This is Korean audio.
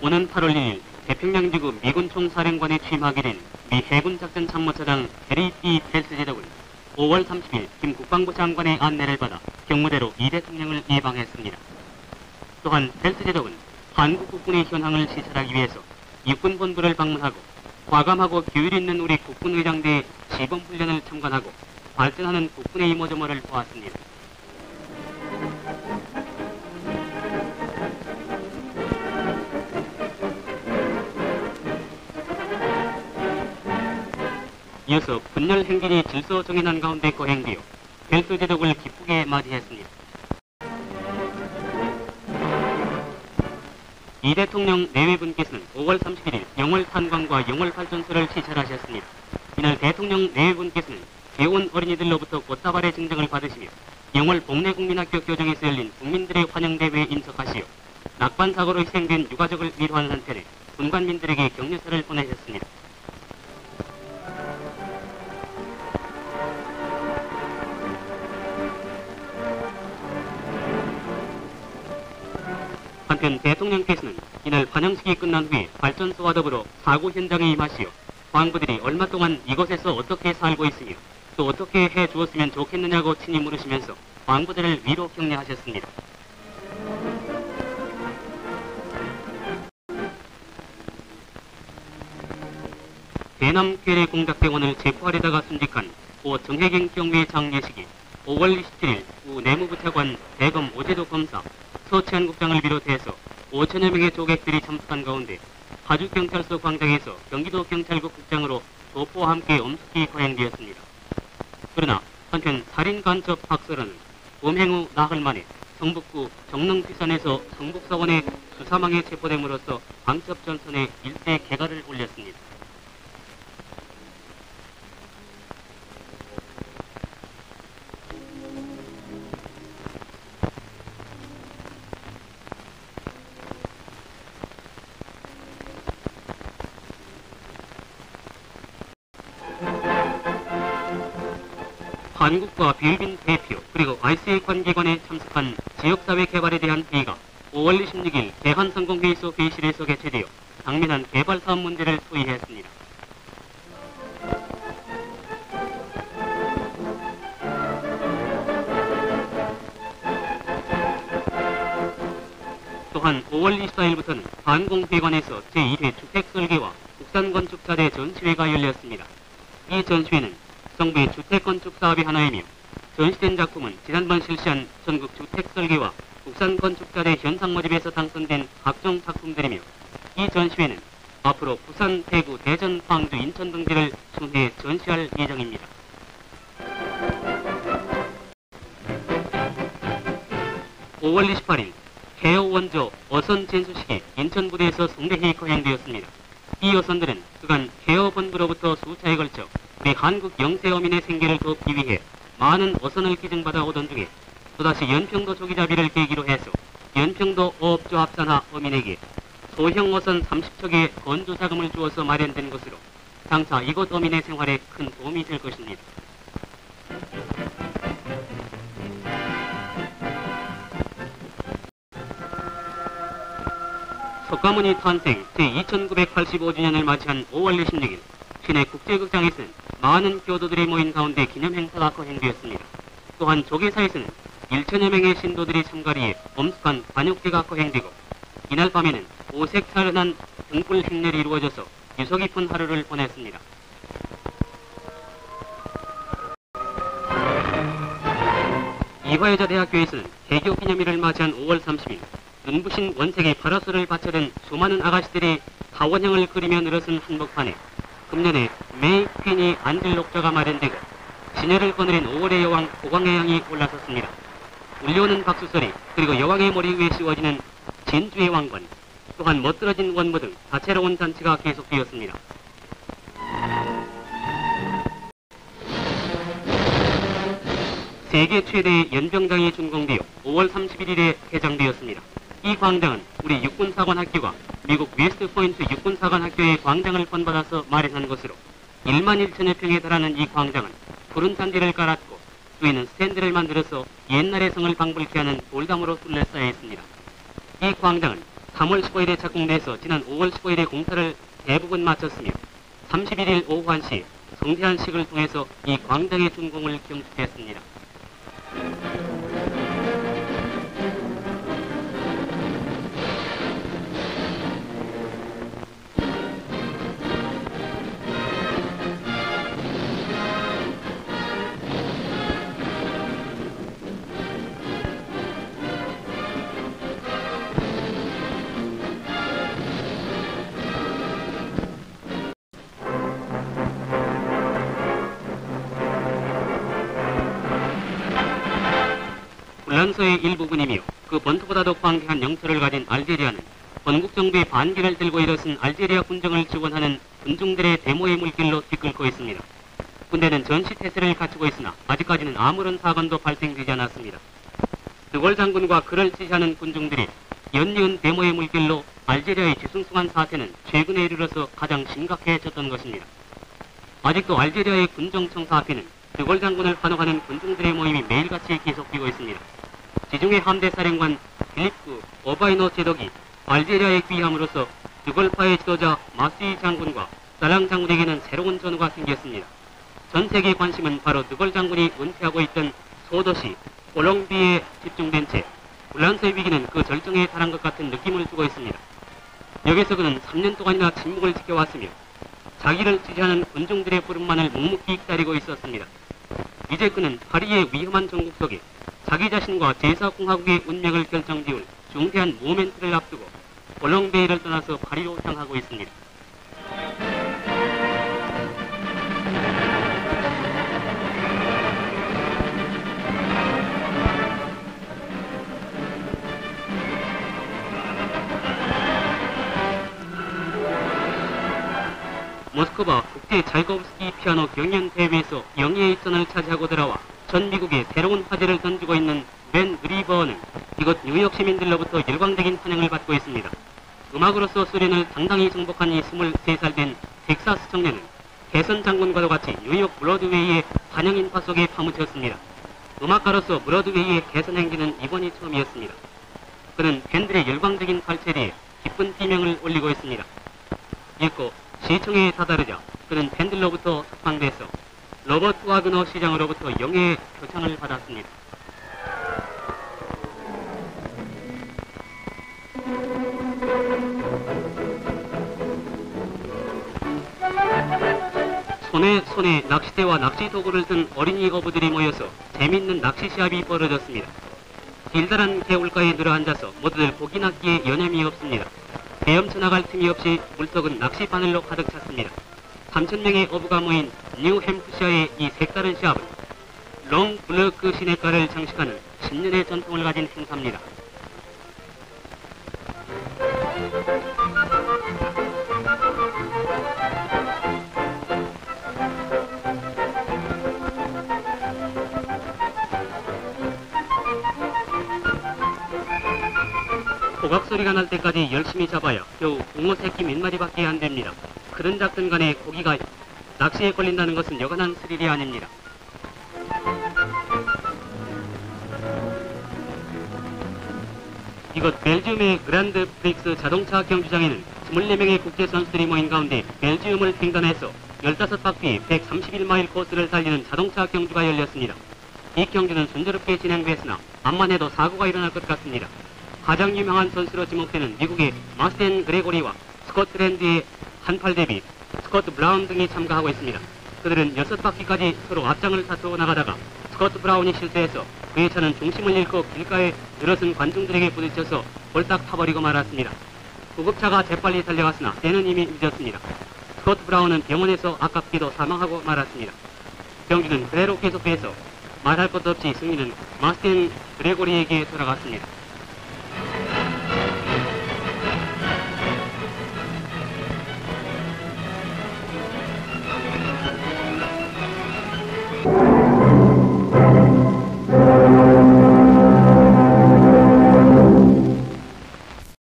오는 8월 1일 태평양지구 미군 총사령관에 취임하게 된 미 해군 작전 참모차장 게리 B. 펠스 제독은 5월 30일 김 국방부 장관의 안내를 받아 경무대로 이 대통령을 예방했습니다. 또한 펠스 제독은 한국 국군의 현황을 시찰하기 위해서 육군본부를 방문하고 과감하고 규율 있는 우리 국군의장대의 시범훈련을 참관하고 발전하는 국군의 이모저모를 보았습니다. 이어서 분열 행진이 질서 정연한 가운데 거행되어 펠스 제독을 기쁘게 맞이했습니다. 이 대통령 내외분께서는 5월 31일 영월 탄광과 영월 발전소를 시찰하셨습니다. 이날 대통령 내외분께서는 귀여운 어린이들로부터 꽃다발의 증정을 받으시며 영월 복내국민학교 교정에서 열린 국민들의 환영대회에 인석하시어 낙관사고로 희생된 유가족을 위로하는 한편에 군관민들에게 격려사를 보내셨습니다. 한편 대통령께서는 이날 환영식이 끝난 후에 발전소와 더불어 사고 현장에 임하시어 광부들이 얼마 동안 이곳에서 어떻게 살고 있으며 또 어떻게 해 주었으면 좋겠느냐고 친히 물으시면서 광부들을 위로 격려하셨습니다. 대남 괴뢰 공작대원을 체포하려다가 순직한 고 정혜경 경위의 장례식이 5월 27일 우 내무부 차관 대검 오재도 검사 서치안 국장을 비롯해서 5천여 명의 조객들이 참석한 가운데 파주경찰서 광장에서 경기도경찰국 국장으로 조포와 함께 엄숙히 거행되었습니다. 그러나 한편 살인간첩 박서른은 범행 후 나흘 만에 성북구 정릉귀산에서 성북사원의 수사망에 체포됨으로써 간첩 전선에 일대 개가를 올렸습니다. 한국과 필리핀 대표 그리고 ICA 관계관에 참석한 지역사회 개발에 대한 회의가 5월 26일 대한성공회의소 회의실에서 개최되어 당면한 개발사업 문제를 토의했습니다. 또한 5월 24일부터는 한공회관에서 제1회 주택설계와 국산건축사대 전시회가 열렸습니다. 이 전시회는 정부의 주택건축 사업의 하나이며 전시된 작품은 지난번 실시한 전국 주택설계와 국산건축사대 현상 모집에서 당선된 각종 작품들이며 이 전시회는 앞으로 부산, 대구, 대전, 광주, 인천 등지를 순회 전시할 예정입니다. (5월 28일) 개요 원조 어선 전수식이 인천부대에서 성대히 거행되었습니다. 이 어선들은 그간 개요본부로부터 수차에 걸쳐 우리 한국 영세 어민의 생계를 돕기 위해 많은 어선을 기증받아 오던 중에 또다시 연평도 조기자비를 계기로 해서 연평도 어업조 합산하 어민에게 소형 어선 30척의 건조 자금을 주어서 마련된 것으로 장차 이곳 어민의 생활에 큰 도움이 될 것입니다. 석가모니 탄생 제2985주년을 맞이한 5월 26일 시내 국제극장에서는 많은 교도들이 모인 가운데 기념행사가 거행되었습니다. 또한 조계사에서는 1천여 명의 신도들이 참가리에 엄숙한 관욕제가 거행되고 이날 밤에는 오색찬란한 등불 행렬이 이루어져서 유서 깊은 하루를 보냈습니다. 이화여자대학교에서는 개교 기념일을 맞이한 5월 30일 눈부신 원색의 파라솔을 받쳐든 수많은 아가씨들이 타원형을 그리며 늘어선 한복판에 금년에 메이 퀸이 앉을 녹자가 마련되고 신혈을 거느린 5월의 여왕 호광의 양이 올라섰습니다. 울려오는 박수소리 그리고 여왕의 머리 위에 씌워지는 진주의 왕관 또한 멋들어진 원무 등 다채로운 잔치가 계속되었습니다. 세계 최대의 연병장이 준공되어 5월 31일에 개장되었습니다. 이 광장은 우리 육군사관학교가 미국 웨스트포인트 육군사관학교의 광장을 본받아서 마련한 것으로 1만 1천여 평에 달하는 이 광장은 푸른 잔디를 깔았고 위에는 스탠드를 만들어서 옛날의 성을 방불케 하는 돌담으로 둘러싸여 있습니다. 이 광장은 3월 15일에 착공돼서 지난 5월 15일에 공사를 대부분 마쳤으며 31일 오후 1시 성대한식을 통해서 이 광장의 준공을 경축했습니다. 훈련소의 일부분이며 그 본토보다도 광대한 영토를 가진 알제리아는 본국 정부의 반기를 들고 일어선 알제리아 군정을 지원하는 군중들의 데모의 물길로 뒤끓고 있습니다. 군대는 전시 태세를 갖추고 있으나 아직까지는 아무런 사건도 발생되지 않았습니다. 드골 장군과 그를 지지하는 군중들이 연이은 데모의 물길로 알제리아의 뒤숭숭한 사태는 최근에 이르러서 가장 심각해졌던 것입니다. 아직도 알제리아의 군정청사 앞에는 드골 장군을 환호하는 군중들의 모임이 매일같이 계속되고 있습니다. 지중해 함대사령관 필리프 오바이노 제독이 알제리아에 귀함으로써 드골파의 지도자 마스이 장군과 사랑 장군에게는 새로운 전우가 생겼습니다. 전 세계의 관심은 바로 드골 장군이 은퇴하고 있던 소도시 콜롱비에 집중된 채 훈련소의 위기는 그 절정에 달한 것 같은 느낌을 주고 있습니다. 여기서 그는 3년 동안이나 침묵을 지켜왔으며 자기를 지지하는 군중들의 부름만을 묵묵히 기다리고 있었습니다. 이제 그는 파리의 위험한 전국 속에 자기 자신과 제4공화국의 운명을 결정지을 중대한 모멘트를 앞두고 콜롱베이를 떠나서 파리로 향하고 있습니다. 모스크바 국제 차이코프스키 피아노 경연 대회에서 영예의 선을 차지하고 돌아와 전 미국에 새로운 화제를 던지고 있는 벤 그리버는 이곳 뉴욕 시민들로부터 열광적인 환영을 받고 있습니다. 음악으로서 소련을 당당히 정복한 이 23살 된 텍사스 청년은 개선 장군과도 같이 뉴욕 브로드웨이의 환영 인파 속에 파묻혔습니다. 음악가로서 브로드웨이의 개선 행진은 이번이 처음이었습니다. 그는 팬들의 열광적인 발차기에 기쁜 비명을 올리고 있습니다. 읽고 시청에 다다르자 그는 팬들로부터 석방돼서 로버트 와그너 시장으로부터 영예의 표창을 받았습니다. 손에 낚싯대와 낚시도구를 든 어린이 어부들이 모여서 재밌는 낚시 시합이 벌어졌습니다. 길다란 개울가에 늘어앉아서 모두들 고기 낚기에 여념이 없습니다. 헤엄쳐 나갈 틈이 없이 물속은 낚시 바늘로 가득 찼습니다. 3,000명의 어부가 모인 뉴햄프셔의 이 색다른 시합은 롱 블러크 시내가를 장식하는 10년의 전통을 가진 행사입니다. 호각소리가 날 때까지 열심히 잡아야 겨우 붕어 새끼 몇 마리밖에 안 됩니다. 크든 작든 간에 고기가 낚시에 걸린다는 것은 여간한 스릴이 아닙니다. 이곳 벨지움의 그란드 프릭스 자동차 경주장에는 24명의 국제선수들이 모인 가운데 벨지움을 횡단해서 15바퀴 131마일 코스를 달리는 자동차 경주가 열렸습니다. 이 경주는 순조롭게 진행됐으나 암만 해도 사고가 일어날 것 같습니다. 가장 유명한 선수로 지목되는 미국의 마스텐 그레고리와 스코틀랜드의 한팔 대비 스코트 브라운 등이 참가하고 있습니다. 그들은 6바퀴까지 서로 앞장을 다투어 나가다가 스코트 브라운이 실수해서 그의 차는 중심을 잃고 길가에 늘어선 관중들에게 부딪혀서 홀딱 타버리고 말았습니다. 구급차가 재빨리 달려갔으나 때는 이미 늦었습니다. 스코트 브라운은 병원에서 아깝게도 사망하고 말았습니다. 경기는 그대로 계속돼서 말할 것도 없이 승리는 마스텐 그레고리에게 돌아갔습니다.